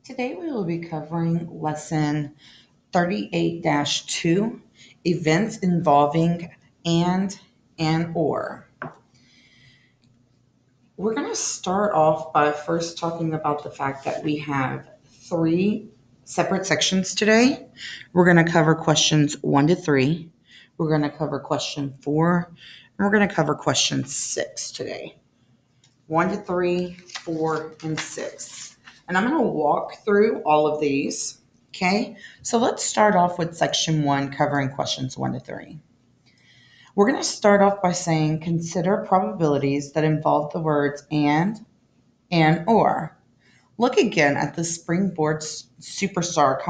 Today we will be covering lesson 38-2, events involving and or. We're going to start off by first talking about the fact that we have three separate sections today. We're going to cover questions 1 to 3. We're going to cover question 4, and we're going to cover question 6 today. 1 to 3, 4, and 6. And I'm going to walk through all of these. Okay, so let's start off with section 1, covering questions 1 to 3. We're going to start off by saying consider probabilities that involve the words and or. Look again at the Springboard Superstar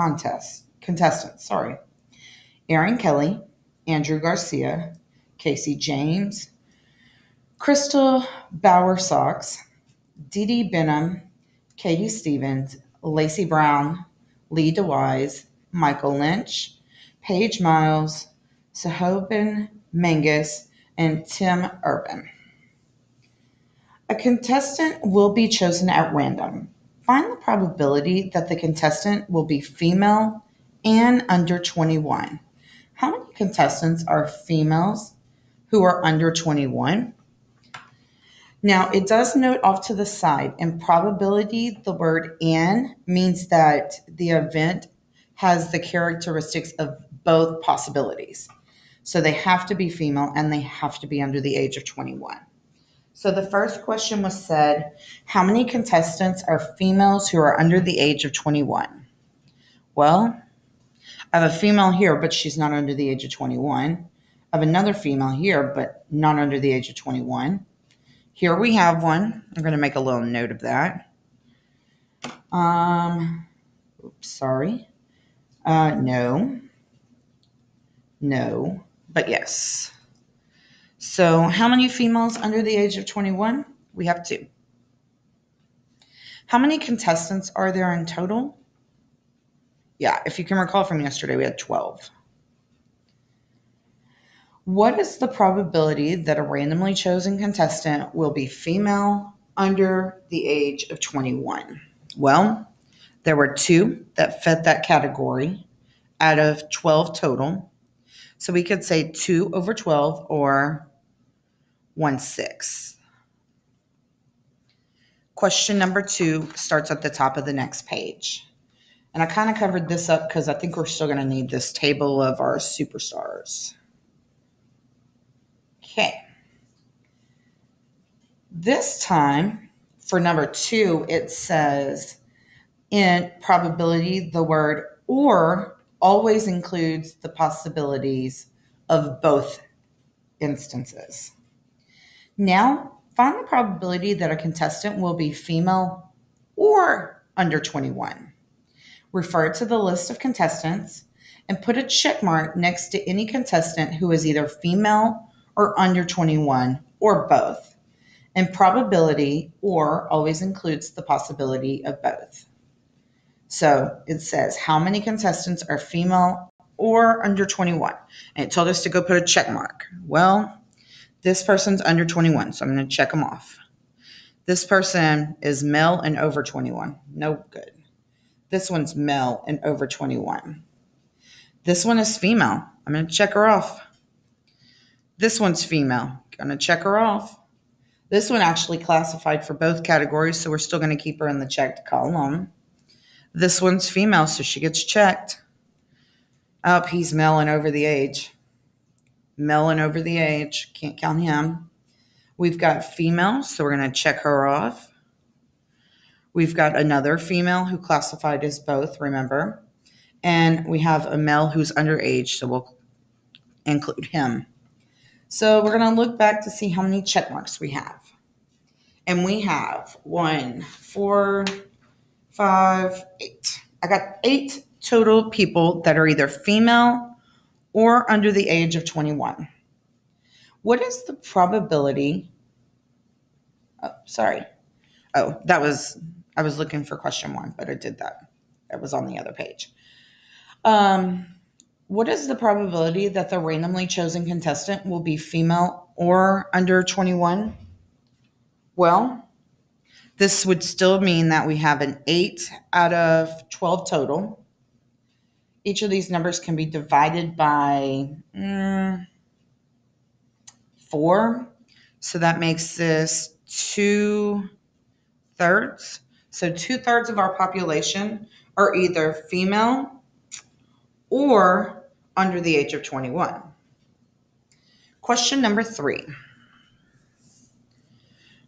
contestants. Aaron Kelly, Andrew Garcia, Casey James, Crystal Bowersox, Dee Dee Benham, Katie Stevens, Lacey Brown, Lee DeWise, Michael Lynch, Paige Miles, Sahobin Mangus, and Tim Urban. A contestant will be chosen at random. Find the probability that the contestant will be female and under 21. How many contestants are females who are under 21? Now, it does note off to the side, in probability, the word "and" means that the event has the characteristics of both possibilities. So they have to be female and they have to be under the age of 21. So the first question was said, how many contestants are females who are under the age of 21? Well, I have a female here, but she's not under the age of 21. I have another female here, but not under the age of 21. Here we have one. I'm going to make a little note of that. Sorry. No, but yes. So how many females under the age of 21? We have 2. How many contestants are there in total? Yeah, if you can recall from yesterday, we had 12. What is the probability that a randomly chosen contestant will be female under the age of 21? Well, there were 2 that fit that category out of 12 total. So we could say 2 over 12 or 1/6. Question number 2 starts at the top of the next page. And I kind of covered this up because I think we're still going to need this table of our superstars. Okay. This time, for number 2, it says in probability, the word or always includes the possibilities of both instances. Now, find the probability that a contestant will be female or under 21. Refer to the list of contestants and put a check mark next to any contestant who is either female or under 21 or both. And probability or always includes the possibility of both. So it says how many contestants are female or under 21. And it told us to go put a check mark. Well, this person's under 21, so I'm going to check them off. This person is male and over 21. No good. This one's male and over 21. This one is female. I'm going to check her off. This one's female. Going to check her off. This one actually classified for both categories, so we're still going to keep her in the checked column. This one's female, so she gets checked. Oh, he's male and over the age. Male and over the age. Can't count him. We've got female, so we're going to check her off. We've got another female who classified as both, remember. And we have a male who's underage, so we'll include him. So we're going to look back to see how many check marks we have. And we have 1, 4, 5, 8. I got 8 total people that are either female or under the age of 21. What is the probability? Oh, sorry. Oh, I was looking for question 1, but I did that. That was on the other page. What is the probability that the randomly chosen contestant will be female or under 21? Well, This would still mean that we have an 8 out of 12 total. Each of these numbers can be divided by 4. So that makes this 2/3. So 2/3 of our population are either female or under the age of 21. Question number 3.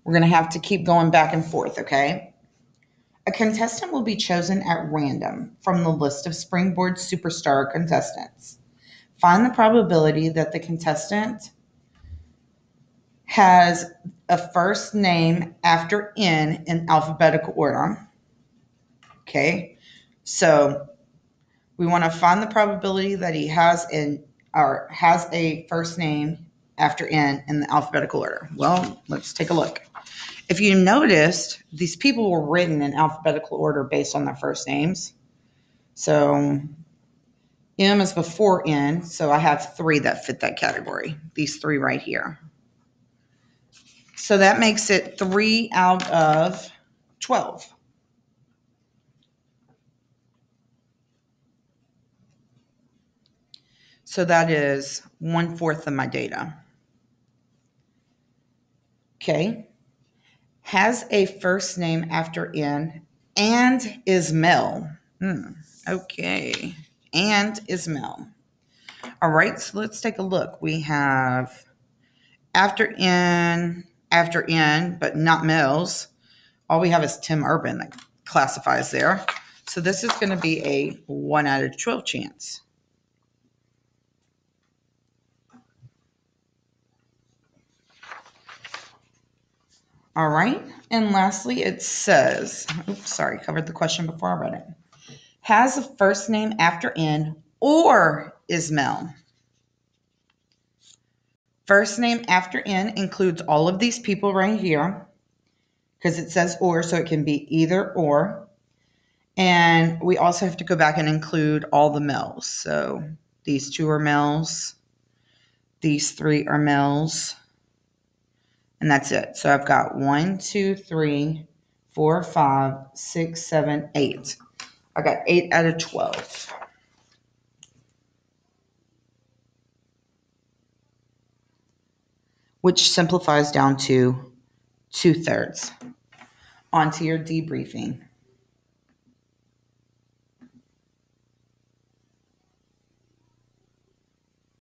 We're going to have to keep going back and forth, okay? A contestant will be chosen at random from the list of Springboard Superstar contestants. Find the probability that the contestant has a first name after N in alphabetical order. Okay, so we want to find the probability that he has a first name after N in the alphabetical order. Well, let's take a look. If you noticed, these people were written in alphabetical order based on their first names. So M is before N, so I have 3 that fit that category. These 3 right here. So that makes it 3 out of 12. So that is 1/4 of my data. Okay. Has a first name after N and is male. Okay. And is male. All right, so let's take a look. We have after N, but not males. All we have is Tim Urban that classifies there. So this is going to be a 1 out of 12 chance. All right, and lastly, it says, covered the question before I read it. Has a first name after N or is male. First name after N includes all of these people right here because it says or, so it can be either or. And we also have to go back and include all the males. So these 2 are males. These 3 are males. And that's it. So I've got 1, 2, 3, 4, 5, 6, 7, 8. I got 8 out of 12. Which simplifies down to 2/3. On to your debriefing.